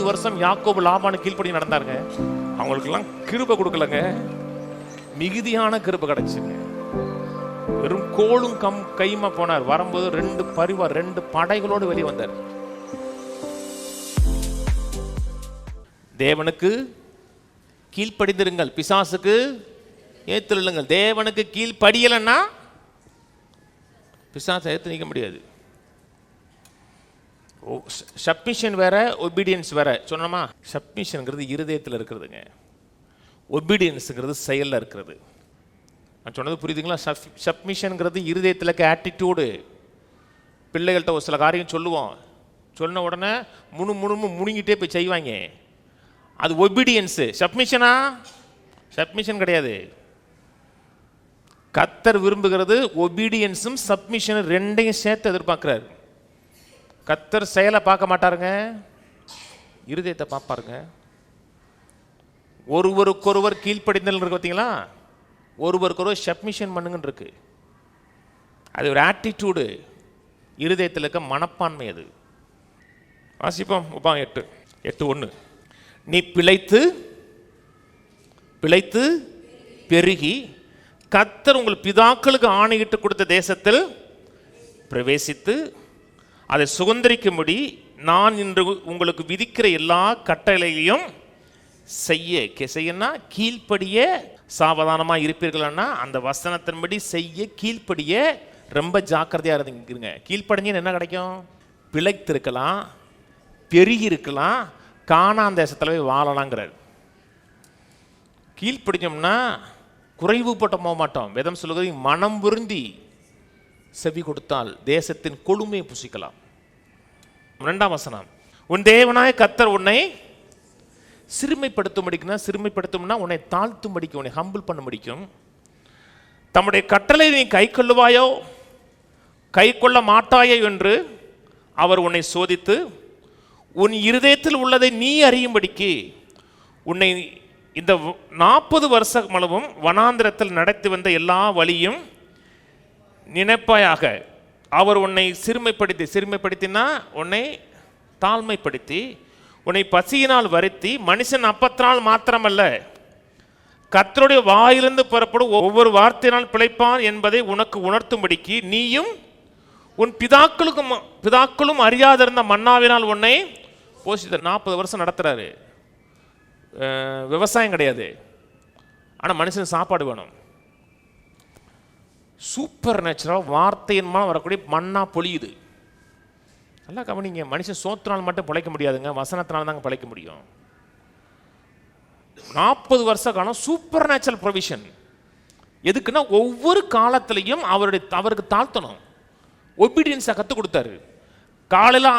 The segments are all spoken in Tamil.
வருஷம் யாக்கோபு லாபானு கீழ்ப்படி நடந்தாருங்க. அவங்களுக்கெல்லாம் கிருபை கொடுக்கலங்க, மிகுதியான கிருபை கிடைச்சுங்க. வெறும் கோலும் கைமா போனார். வரும்போது 2 படைகளோடு வெளியே வந்தார். தேவனுக்கு கீழ்ப்படிந்திருங்கள், பிசாசுக்கு ஏத்துள்ளுங்கள். தேவனுக்கு கீழ்ப்படியலைன்னா பிசாசை ஏற்று நிற்க முடியாது. சப்மிஷன் வேற, ஒபீடியன்ஸ் வேற. சொன்னோமா, சப்மிஷன்ங்கிறது இருதயத்தில் இருக்கிறதுங்க, ஒபீடியன்ஸுங்கிறது செயலில் இருக்கிறது. நான் சொன்னது புரியுதுங்களா? சப்மிஷன்ங்கிறது இருதயத்தில் இருக்க ஆட்டிடியூடு. பிள்ளைகள்கிட்ட ஒரு சில காரியம் சொல்லுவோம், சொன்ன உடனே முணுங்கிட்டே போய் செய்வாங்க. அது ஒபீடியன்ஸு. சப்மிஷனா? சப்மிஷன் கிடையாது. கர்த்தர் விரும்புகிறது ஒபீடியன்ஸும் சப்மிஷனும் ரெண்டையும் சேர்த்து எதிர்பார்க்கிறார். கர்த்தர் செயலை பார்க்க மாட்டாருங்க, இருதயத்தை பார்ப்பாருங்க. ஒருவருக்கொருவர் கீழ்ப்படிந்தல் இருக்கு பார்த்தீங்களா, ஒருவருக்கொருவர் சப்மிஷன் பண்ணுங்கன்னு இருக்கு. அது ஒரு ஆட்டிடியூடு, இருதயத்தில் இருக்க மனப்பான்மை. அது வாசிப்போம். உபாகம் 8:1. நீ பிழைத்து பெருகி கர்த்தர் உங்கள் பிதாக்களுக்கு ஆணையிட்டு கொடுத்த தேசத்தில் பிரவேசித்து அதை சுதந்திரிக்கும்படி நான் இன்று உங்களுக்கு விதிக்கிற எல்லா கட்டளைகளையும் செய்யனா கீழ்ப்படிய சாவதானமாக இருப்பீர்கள்னா அந்த வசனத்தின்படி செய்ய கீழ்ப்படிய ரொம்ப ஜாக்கிரதையாக இருந்துங்க. கீழ்ப்படிஞ்சின்னு என்ன கிடைக்கும்? பிழைத்திருக்கலாம், பெருகி இருக்கலாம், கானான் தேசத்தில் போய் வாழலாங்கிறார். கீழ்ப்படிஞ்சோம்னா குறைவுபட்ட போக மாட்டோம். வேதம் சொல்லுகிறது மனம் விருந்தி செவி கொடுத்தால் தேசத்தின் கொழுமையை புசிக்கலாம். 2ஆம் வசனம், உன் தேவனாய கர்த்தர் உன்னை சிறுமைப்படுத்தும்னா உன்னை தாழ்த்தும்படிக்கும், உன்னை ஹம்பிள் பண்ண முடிக்கும். தம்முடைய கட்டளை நீ கை கொள்ளுவாயோ கை கொள்ள மாட்டாயோ என்று அவர் உன்னை சோதித்து உன் இருதயத்தில் உள்ளதை நீ அறியும்படிக்கு உன்னை இந்த 40 வருஷம் அளவும் வனாந்திரத்தில் நடத்தி வந்த எல்லா வழியும் நினைப்பாயாக. அவர் உன்னை சிறுமைப்படுத்தினா உன்னை தாழ்மைப்படுத்தி உன்னை பசியினால் வருத்தி மனுஷன் அப்பத்தினால் மாத்திரமல்ல கர்த்தருடைய வாயிலிருந்து புறப்படும் ஒவ்வொரு வார்த்தையினால் பிழைப்பான் என்பதை உனக்கு உணர்த்தும்படிக்கு நீயும் உன் பிதாக்களும் அறியாதிருந்த மன்னாவினால் உன்னை போஷித்த. 40 வருஷம் நடத்துறாரு. விவசாயம் கிடையாது, ஆனால் மனுஷன் சாப்பாடு வேணும். சூப்பர் நேச்சுரல் வார்த்தையின் மூலம் வரக்கூடிய மண்ணா பொழியுது. நல்லா கவனிங்க, மனுஷன் சோத்தினால் மட்டும் பிழைக்க முடியாதுங்க, வசனத்தினால தாங்க பிழைக்க முடியும். 40 வருஷ காலம் சூப்பர் நேச்சுரல் ப்ரொவிஷன். எதுக்குன்னா ஒவ்வொரு காலத்திலையும் அவருக்கு தாழ்த்தணும், ஒபீடியன்ஸை கற்றுக் கொடுத்தாரு. காலையில்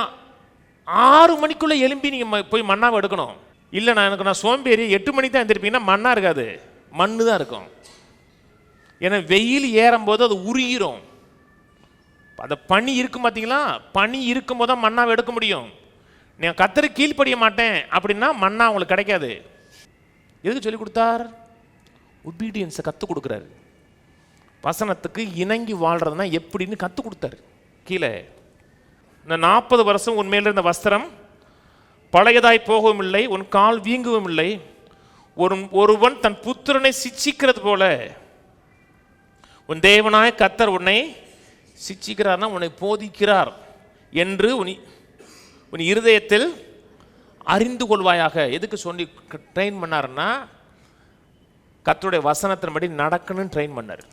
6 மணிக்குள்ளே எழும்பி நீங்கள் போய் மண்ணாவை எடுக்கணும். இல்லை நான் சோம்பேறி 8 மணிக்கு தான் எழுந்திருப்பீங்கன்னா மண்ணா இருக்காது, மண்ணு தான் இருக்கும். ஏன்னா வெயில் ஏறும்போது அது உருகிரும். அந்த பனி இருக்கும் பார்த்தீங்களா, பனி இருக்கும் போது தான் மண்ணாவை எடுக்க முடியும். நான் கர்த்தரை கீழ்ப்படிய மாட்டேன் அப்படின்னா மண்ணா உங்களுக்கு கிடைக்காது. எதுக்கு சொல்லி கொடுத்தார்? ஒபீடியன்ஸை கற்றுக் கொடுக்குறாரு. வசனத்துக்கு இணங்கி வாழ்றதுனா எப்படின்னு கற்றுக் கொடுத்தாரு. கீழே இந்த 40 வருஷம் உண்மையில் இருந்த வஸ்திரம் பழையதாய் போகவும் இல்லை, உன் கால் வீங்கவும் இல்லை. ஒருவன் தன் புத்திரனை சிச்சிக்கிறது போல உன் தேவனாய கர்த்தர் உன்னை சிச்சிக்கிறார்னா உன்னை போதிக்கிறார் என்று உன் இருதயத்தில் அறிந்து கொள்வாயாக. எதுக்கு சொல்லி ட்ரெயின் பண்ணாருன்னா கர்த்தருடைய வசனத்தின்படி நடக்கணும்னு ட்ரெயின் பண்ணார்.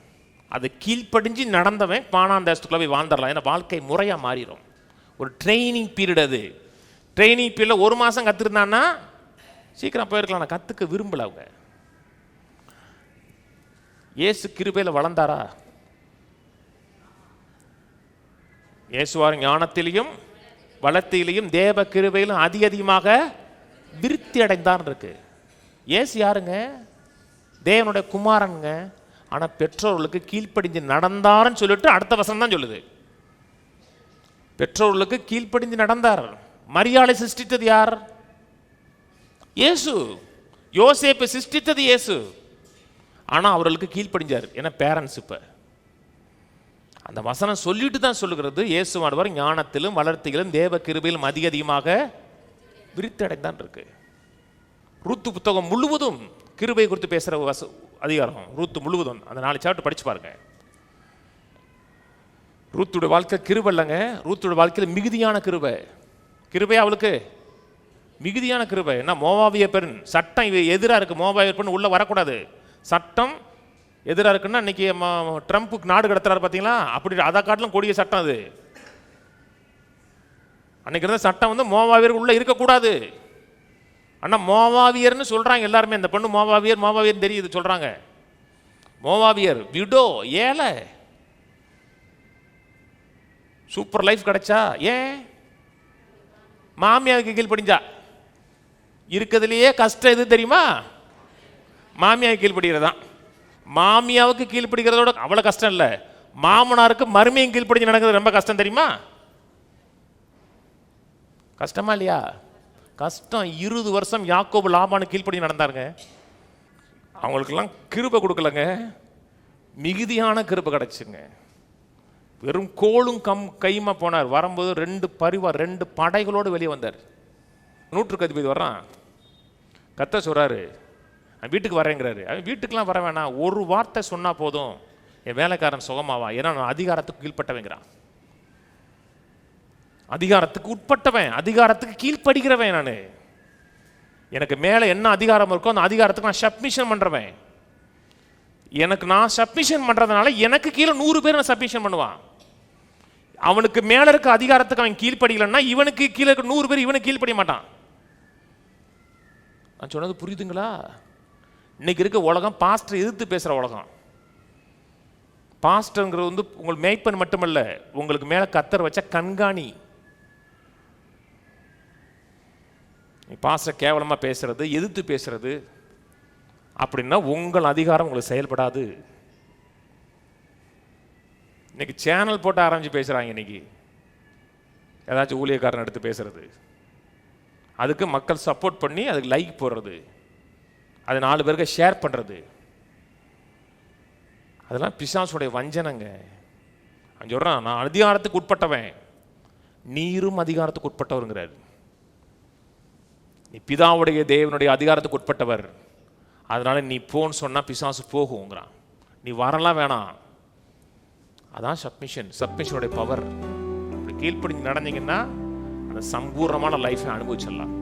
அது கீழ்ப்படிஞ்சு நடந்தவன் கானான் தேசத்துக்குள்ள போய் வாழ்ந்துடலாம். ஏன்னா வாழ்க்கை முறையாக மாறிடும். ஒரு ட்ரைனிங் பீரியட். அது ட்ரைனிங் பீரியடில் 1 மாதம் கற்றுருந்தான்னா சீக்கிரம் போயிருக்கலாம். நான் கற்றுக்க விரும்பல. அவங்க இயேசு கிருபையில் வளர்ந்தாரா? இயேசுவார் ஞானத்திலையும் வளர்த்தியிலையும் தேவ கிருபையிலும் அதிகமாக விருத்தி அடைந்தார் இருக்கு. இயேசு யாருங்க? தேவனுடைய குமாரனுங்க. ஆனால் பெற்றோர்களுக்கு கீழ்ப்படிஞ்சு நடந்தாருன்னு சொல்லிட்டு அடுத்த வசனம் தான் சொல்லுது. பெற்றோர்களுக்கு கீழ்ப்படிஞ்சு நடந்தார். மரியாதை சிருஷ்டித்தது யார்? இயேசு. யோசேப்பை சிருஷ்டித்தது இயேசு. ஆனால் அவர்களுக்கு கீழ்ப்படிஞ்சார். ஏன்னா பேரண்ட்ஸ். இப்போ அந்த வசனம் சொல்லிட்டு தான் சொல்லுகிறது, இயேசுவானவர் ஞானத்திலும் வளர்த்தியிலும் தேவ கிருபையிலும் அதிகமாக விருத்தடைந்தான் இருக்கு. ரூத்து புத்தகம் முழுவதும் கிருபை குறித்து பேசுற அதிகாரம். ரூத்து முழுவதும் அந்த 4 சாப்டர் படிச்சு பாருங்க. ரூத்துடைய வாழ்க்கை கிருபை இல்லைங்க, ரூத்துடைய வாழ்க்கையில் மிகுதியான கிருபை. கிருபை அவளுக்கு மிகுதியான கிருபை. என்ன மோவாபிய பெண், சட்டம் எதிராக இருக்கு, மோவாபிய பெண் உள்ள வரக்கூடாது, சட்டம் எதிராக இருக்குன்னா இன்னைக்கு ட்ரம்ப்புக்கு நாடு கடத்துறாரு பார்த்தீங்களா, அப்படி அதை காட்டிலும் கொடிய சட்டம் அது. அன்னைக்கு இருந்த சட்டம் வந்து மோவாபியர் உள்ள இருக்கக்கூடாது. ஆனால் மோவாபியர்னு சொல்றாங்க எல்லாருமே. அந்த பொண்ணு மோவாபியர் மோவாபியர் தெரியுது சொல்றாங்க. மோவாபியர் விடோ, ஏழை, சூப்பர் லைஃப் கிடைச்சா. ஏன்? மாமியாவுக்கு கீழ்படிஞ்சா. இருக்கிறதுலையே கஷ்டம் எது தெரியுமா? மாமியாவுக்கு கீழ்படுகிறதான். மாமியாவுக்கு கீழ்படுகிறதோட அவ்வளோ கஷ்டம் இல்லை, மாமனாருக்கு மருமையும் கீழ்படிஞ்சு நடக்கிறது ரொம்ப கஷ்டம் தெரியுமா? கஷ்டமா இல்லையா? கஷ்டம். 20 வருஷம் யாக்கோபு லாபானு கீழ்படி நடந்தாருங்க. அவங்களுக்கெல்லாம் கிருபை கொடுக்கலங்க, மிகுதியான கிருபை கிடைச்சுங்க. வெறும் கோளும் கைமா போனார். வரும்போது 2 படைகளோடு வெளியே வந்தார். 100க்கு அதிபதி வர்றான், கத்த சொல்றாரு வீட்டுக்கு வரேங்கிறாரு. அவன் வீட்டுக்கெல்லாம் வர வேணாம், ஒரு வார்த்தை சொன்னா போதும் என் வேலைக்காரன் சுகமாவா, ஏன்னா நான் அதிகாரத்துக்கு கீழ்பட்டவங்கிறான். அதிகாரத்துக்கு உட்பட்டவன், அதிகாரத்துக்கு கீழ்படுகிறவன். நான் எனக்கு மேலே என்ன அதிகாரம் இருக்கோ அந்த அதிகாரத்துக்கு நான் சப்மிஷன் பண்றவன். எனக்கு நான் சப்மிஷன் பண்றதுனால எனக்கு கீழே 100 பேர் நான் சப்மிஷன் பண்ணுவான். அவனுக்கு மேல இருக்க அதிகாரத்துக்கு அவன் கீழ்படிக்கலன்னா இவனுக்கு கீழே இருக்க 100 பேர் இவனுக்கு கீழ்படிய மாட்டான். நான் சொன்னது புரியுதுங்களா? இன்னைக்கு இருக்க உலகம் பாஸ்டர் எதிர்த்து பேசுற உலகம். பாஸ்டர்ங்கிறது வந்து உங்களுக்கு மேய்ப்பன் மட்டுமல்ல, உங்களுக்கு மேல கத்தர் வச்ச கண்காணி. பாஸ்டர் கேவலமா பேசுறது, எதிர்த்து பேசுறது அப்படின்னா உங்கள் அதிகாரம் உங்களுக்கு செயல்படாது. இன்னைக்கு சேனல் போட்டு ஆரம்பிச்சு பேசுறாங்க. இன்னைக்கு ஏதாச்சும் ஊழியக்காரன் எடுத்து பேசுறது, அதுக்கு மக்கள் சப்போர்ட் பண்ணி அதுக்கு லைக் போடுறது, அது 4 பேருக்கு ஷேர் பண்றது, அதெல்லாம் பிசாசுடைய வஞ்சனங்க. அவன் சொல்றான் நான் அதிகாரத்துக்கு உட்பட்டவன், நீரும் அதிகாரத்துக்கு உட்பட்டவருங்கிறார். நீ பிதாவுடைய தேவனுடைய அதிகாரத்துக்கு உட்பட்டவர், அதனால நீ போன்னு சொன்னா பிசாசு போகுங்கிறான். நீ வரலாம் வேணாம். அதான் சப்மிஷன், சப்மிஷனுடைய பவர். அப்படி கீழ்ப்படிஞ்சு நடந்தீங்கன்னா அந்த சம்பூர்ணமான லைஃபை அனுபவிச்சிடலாம்.